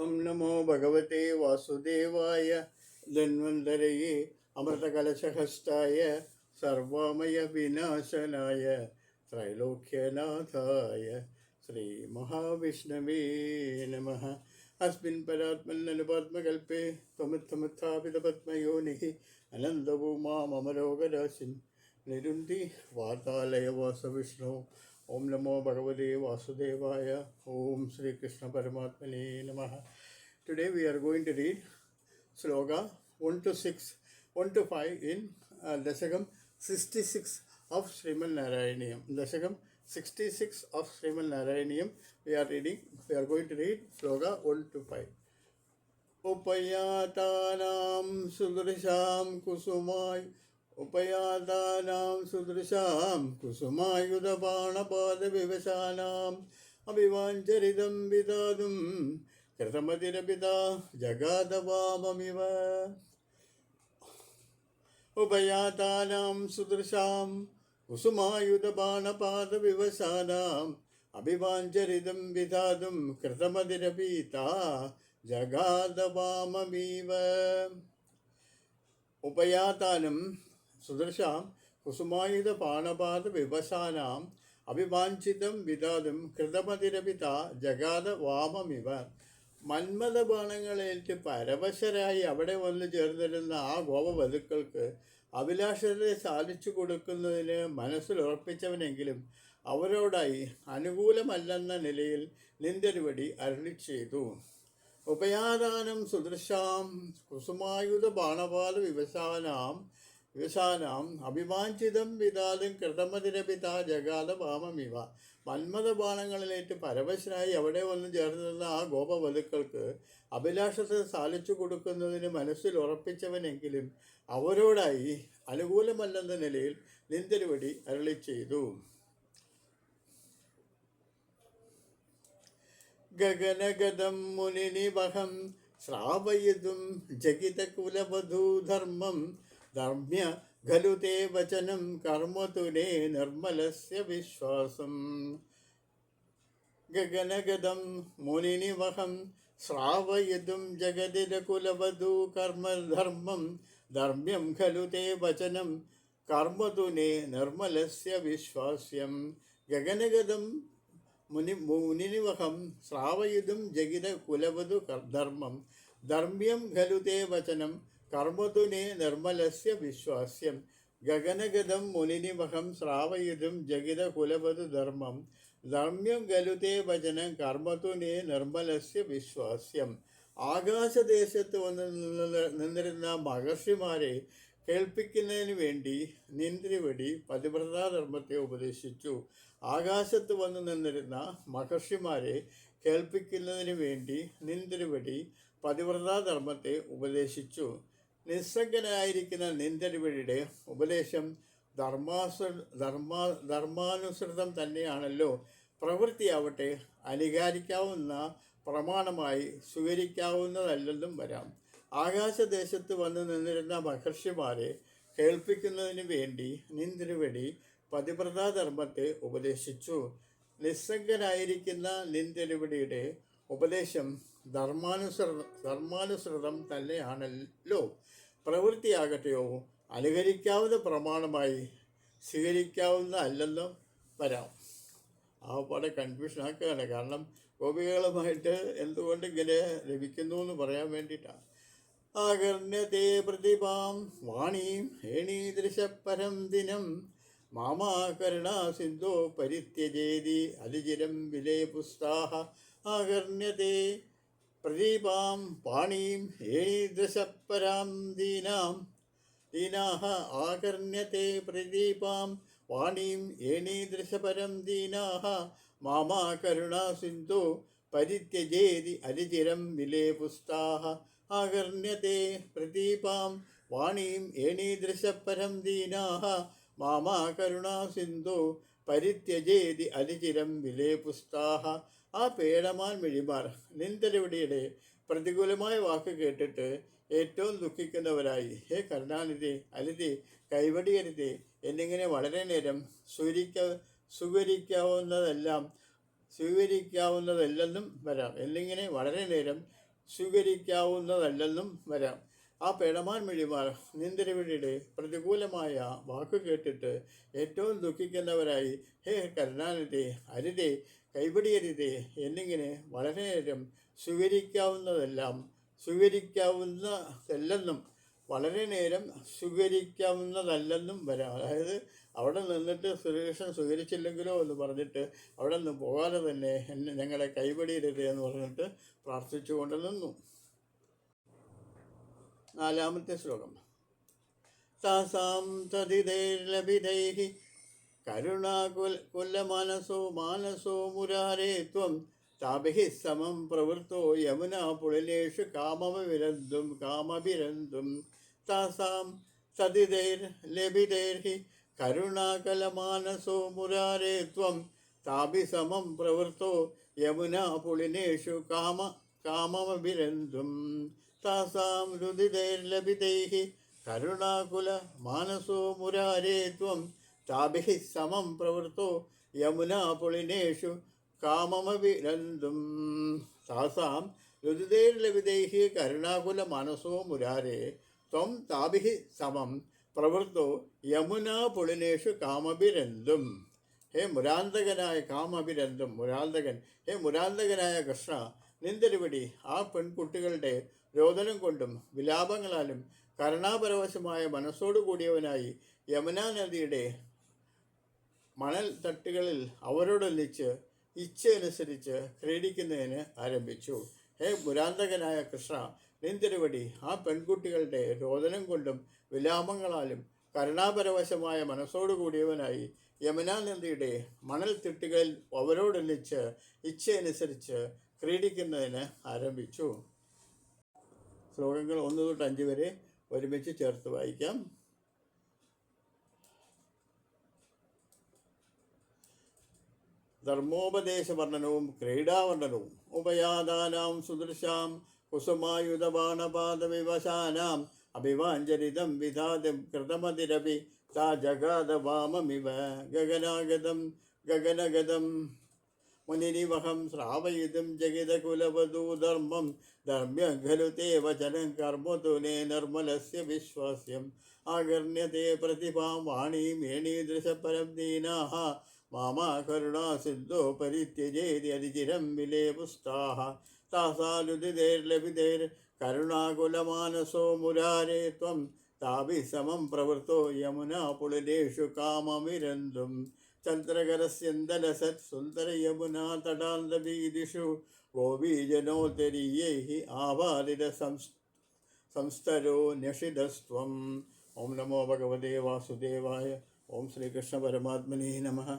ഓം നമോ ഭഗവതേ വാസുദേവായ ധന്വന്തരയെ അമൃതകലശഹസ്തായ സർവമയ വിനാശനായ ത്രൈലോക്യനാഥായ ശ്രീ മഹാവിഷ്ണവേ നമഃ. അസ്മിൻ പരാത്മന്നനുപാത്മകൽപ്പേ ത്വമിത്തമിത്ഥാപിതപത്മയോനിഃ അനന്തഭൂമാമരോഗരാശിൻ നിരുന്തി വാതാലയവാസവിഷ്ണു. ഓം നമോ ഭഗവതേ വാസുദേവായ. ഓം ശ്രീ കൃഷ്ണ പരമാത്മനേ നമഃ. Today we are going to read Sloka 1 to 6, 1 to 5 in Dasakam 66 of Sriman Narayaniyam. Dasakam 66 of Sriman Narayaniyam. We are going to read Sloka 1 to 5. Upayatanam sudrisham kusumayudapana vivasanam abhivancharidam vidadum कृतमतिरपिता जगादवाममिव. उपयातानां सुदृशां कुसुमायुधबाणपादविवसानाम् अभिवाञ्छरिदं विधातुं कृतमतिरपिता जगादवाममिव. उपयातानं सुदृशां कुसुमायुधबाणपादविवसानाम् अभिवाञ्छितं विधातुं कृतमतिरपिता जगादवाममिव. മന്മഥബാണങ്ങളേറ്റ് പരവശരായി അവിടെ വന്നു ചേർന്നിരുന്ന ആ ഗോപവധുക്കൾക്ക് അഭിലാഷത്തെ സാധിച്ചു കൊടുക്കുന്നതിന് മനസ്സിലുറപ്പിച്ചവനെങ്കിലും അവരോടായി അനുകൂലമല്ലെന്ന നിലയിൽ നിന്ദരുവടി അരുളി ചെയ്തു. ഉപയാദാനം സുദൃശാം കുസുമായുധ ബാണപാല വിവസാനാം അഭിവാഞ്ചിതം വിധാതും കൃതമതിരപിതാ ജഗാത വാമമിവ. മന്മഥബാണങ്ങളിലേറ്റ് പരവശനായി അവിടെ വന്നു ചേർന്നിരുന്ന ആ ഗോപവധുക്കൾക്ക് അഭിലാഷത്തെ സാധിച്ചു കൊടുക്കുന്നതിന് മനസ്സിൽ ഉറപ്പിച്ചവനെങ്കിലും അവരോടായി അനുകൂലമല്ലെന്ന നിലയിൽ നിന്ദരുവടി അരുളി ചെയ്തു. ഗഗനഗതം മുനിനിവഹം ശ്രാവയിതും ജഗിതകുലവധൂധർമ്മം ധർമ്മ്യ ഖലു തേ വചനം കർമ്മതുനേ നിർമ്മലസ്യ വിശ്വാസം. ഗഗനഗതം മുനിനിവഹം ശ്രാവയിതും ജഗതിരകുലവധൂ കർമ്മധർമ്മം ധർമ്മ്യം ഖലു തേ വചനം കർമ്മതുനേ നിർമ്മലസ്യ വിശ്വാസ്യം. ഗഗനഗതം മുനിനിവഹം ശ്രാവയിതും ജഗിത കുലവധു ധർമ്മം ധർമ്മ്യം ഖലു തേ വചനം കർമ്മതുനേ നിർമ്മലസ്യ വിശ്വാസ്യം. ഗഗനഗതം മുനിനിവഹം ശ്രാവയിതും ജഗിത കുലവധു ധർമ്മം ധർമ്മ്യം ഖലു തേ വചനം കർമ്മതുനേ നിർമ്മലസ്യ വിശ്വാസ്യം. ആകാശദേശത്ത് വന്ന് നിന്നിരുന്ന മഹർഷിമാരെ കേൾപ്പിക്കുന്നതിന് വേണ്ടി നിന്ദ്രിവടി പതിവ്രതാധർമ്മത്തെ ഉപദേശിച്ചു. ആകാശത്ത് വന്നു നിന്നിരുന്ന മഹർഷിമാരെ കേൾപ്പിക്കുന്നതിന് വേണ്ടി നിന്ദ്രിവടി പതിവ്രതാധർമ്മത്തെ ഉപദേശിച്ചു. നിസ്സംഗനായിരിക്കുന്ന നിന്ദരുവടിയുടെ ഉപദേശം ധർമാനുസൃതം തന്നെയാണല്ലോ. പ്രവൃത്തിയാവട്ടെ അനുകരിക്കാവുന്ന പ്രമാണമായി സ്വീകരിക്കാവുന്നതല്ലെന്നും വരാം. ആകാശദേശത്ത് വന്നു നിന്നിരുന്ന മഹർഷിമാരെ കേൾപ്പിക്കുന്നതിന് വേണ്ടി നിന്ദരുവടി പതിവ്രതാധർമ്മത്തെ ഉപദേശിച്ചു. നിസ്സംഗനായിരിക്കുന്ന നിന്ദരുവടിയുടെ ഉപദേശം ധർമാനുസൃതം തന്നെയാണല്ലോ. പ്രവൃത്തിയാകട്ടെയോ അനുകരിക്കാവുന്ന പ്രമാണമായി സ്വീകരിക്കാവുന്നതല്ലെന്നും വരാം. ആ പാടെ കൺഫ്യൂഷൻ ആക്കുകയാണ്. കാരണം ഗോപികളുമായിട്ട് എന്തുകൊണ്ട് ഇങ്ങനെ ലഭിക്കുന്നു എന്ന് പറയാൻ വേണ്ടിയിട്ടാണ്. ആകർണ്യതേ പ്രതിഭാം വാണീം ഹേണീദൃശപരം ദിനം മാമാകരുണാ സിന്ധോ പരിത്യജേതി അതിചിരം വിലേ പുസ്താഹ. ആകർണ്യതേ പ്രദീപാം പാണീം ഹേണീദൃശപരാം ദീനാഹ. ആകർണ്യതേ പ്രദീപാം വാണീം ഹേണീദൃശപരം ദീനാഹ മാമാകരുണാ സിന്ധോ പരിത്യജേതി അതിചിരം വിലേ പുസ്താഹ. ആകർണ്യതേ പ്രദീപാം വാണീം ഹേണീദൃശപരം ദീനാഹ മാമാകരുണാ സിന്ധോ പരിത്യജേതി അതിചിരം വിലേ പുസ്താഹ. ആ പേടമാൻ മിഴിമാർ നിന്ദരുവടിയുടെ പ്രതികൂലമായ വാക്ക് കേട്ടിട്ട് ഏറ്റവും ദുഃഖിക്കുന്നവരായി, ഹേ കരുണാനിധി, അലിതി, കൈവടിയരുതേ എന്നിങ്ങനെ വളരെ നേരം സ്വീകരിക്കാവുന്നതല്ലെന്നും വരാം. എന്നിങ്ങനെ വളരെ നേരം സ്വീകരിക്കാവുന്നതല്ലെന്നും വരാം. ആ പേടമാൻ മിഴിമാർ നീന്തിരവിഴിയുടെ പ്രതികൂലമായ വാക്ക് കേട്ടിട്ട് ഏറ്റവും ദുഃഖിക്കുന്നവരായി, ഹേ കരുണാനിധി, അരുതേ, കൈപിടിയരുതേ എന്നിങ്ങനെ വളരെ നേരം സ്വീകരിക്കാവുന്നതല്ലെന്നും വളരെ നേരം സ്വീകരിക്കാവുന്നതല്ലെന്നും വരാം. അതായത് അവിടെ നിന്നിട്ട് ശ്രീകൃഷ്ണൻ സ്വീകരിച്ചില്ലെങ്കിലോ എന്ന് പറഞ്ഞിട്ട് അവിടെ നിന്ന് പോകാതെ തന്നെ ഞങ്ങളെ കൈപിടിയരുത് എന്ന് പറഞ്ഞിട്ട് പ്രാർത്ഥിച്ചുകൊണ്ട് നിന്നു. 4-ാമത്തെ ശ്ലോകം. താസാം തദിതൈർലഭിതൈഃ കരുണാകുലമാനസോ മുരാരേ ത്വം താഭിഃ സമം പ്രവൃത്തോ യമുനാ പുളിലേഷു കാമഭിരന്തും താസാം സതിതൈർലഭിതൈർ കരുണാകലമാനസോ മുരാരേ ത്വം താഭിഃ സമം പ്രവൃത്തോ യമുനാ പുളിനേഷു കാമഭിരന്തും താസാം രുദിതൈർലഭിതൈഃ കരുണാകുലമാനസോ മുരാരേ ത്വം താഭിഃ സമം പ്രവൃത്തോ യമുനാ പുളിനേഷു കാമമഭിരന്തും താസാം രുദിതൈർലഭിതൈഃ കരുണാകുലമാനസോ മുരാരേ ത്വം താഭിഃ സമം പ്രവൃത്തോ യമുനാ പുളിനേഷു കാമഭിരന്തും. ഹേ മുരാന്തകനായ കാമഭിരന്തും, ഹേ മുരാന്തകനായ കൃഷ്ണ, നിന്തിരുവടി ആ പെൺകുട്ടികളുടെ രോദനം കൊണ്ടും വിലാപങ്ങളാലും കരുണാപരവശമായ മനസ്സോടു കൂടിയവനായി യമുനാ നദിയുടെ മണൽ തട്ടുകളിൽ അവരോടൊന്നിച്ച് ഇച്ഛയനുസരിച്ച് ക്രീഡിക്കുന്നതിന് ആരംഭിച്ചു. ഹേ മുരാന്തകനായ കൃഷ്ണ, നിന്തിരുവടി ആ പെൺകുട്ടികളുടെ രോദനം കൊണ്ടും വിലാപങ്ങളാലും കരുണാപരവശമായ മനസ്സോടു കൂടിയവനായി യമുനാ നദിയുടെ മണൽ തിട്ടുകളിൽ അവരോടൊന്നിച്ച് ഇച്ഛയനുസരിച്ച് ക്രീഡിക്കുന്നതിന് ആരംഭിച്ചു. ശ്ലോകങ്ങൾ 1 തൊട്ട് 5 വരെ ഒരുമിച്ച് ചേർത്ത് വായിക്കാം. ധർമ്മോപദേശവർണ്ണനവും ക്രീഡാവർണ്ണനവും ഉപയാതാനാം സുദൃശാം കുസുമായുധബാണപാദവിവശാനാം അഭിവാഞ്ചരിതം വിധാതം കൃതമതിരപി താ ജഗാദവാമമിവ ഗഗനഗതം മുനിനിവഹം ശ്രാവയിതും ജഗിതകുലവധൂധർമ്മം ധർമ്മ്യം ഖലു തേ വചനം കർമ്മതുലേ നിർമ്മലസ്യ വിശ്വാസ്യം ആകർണ്യത്തെ പ്രതിഭാം വാണീം ഏണീദൃശപരം ദീനാഃ മാമാ കരുണാ സിദ്ധോ പരിത്യജേതി അതിചിരം വിലേപുസ്താഃ താസാലുദിതൈർലഭിതൈർ കരുണാകുലമാനസോ മുരാരേ ത്വം താഭിഃ സമം പ്രവൃത്തോ യമുനാ പുളിലേഷു കാമവിരന്തും ചന്ദ്രകരസ്യന്തലസത് സുന്ദരയമുനാ തടാന്തവീദിഷു ഗോപീജനോത്തരീയൈഃ ആവാദിത സംസ്ഥരോ ന്യഷിതസ്ത്വം. ഓം നമോ ഭഗവതേ വാസുദേവായ. ഓം ശ്രീകൃഷ്ണ പരമാത്മനേ നമഃ.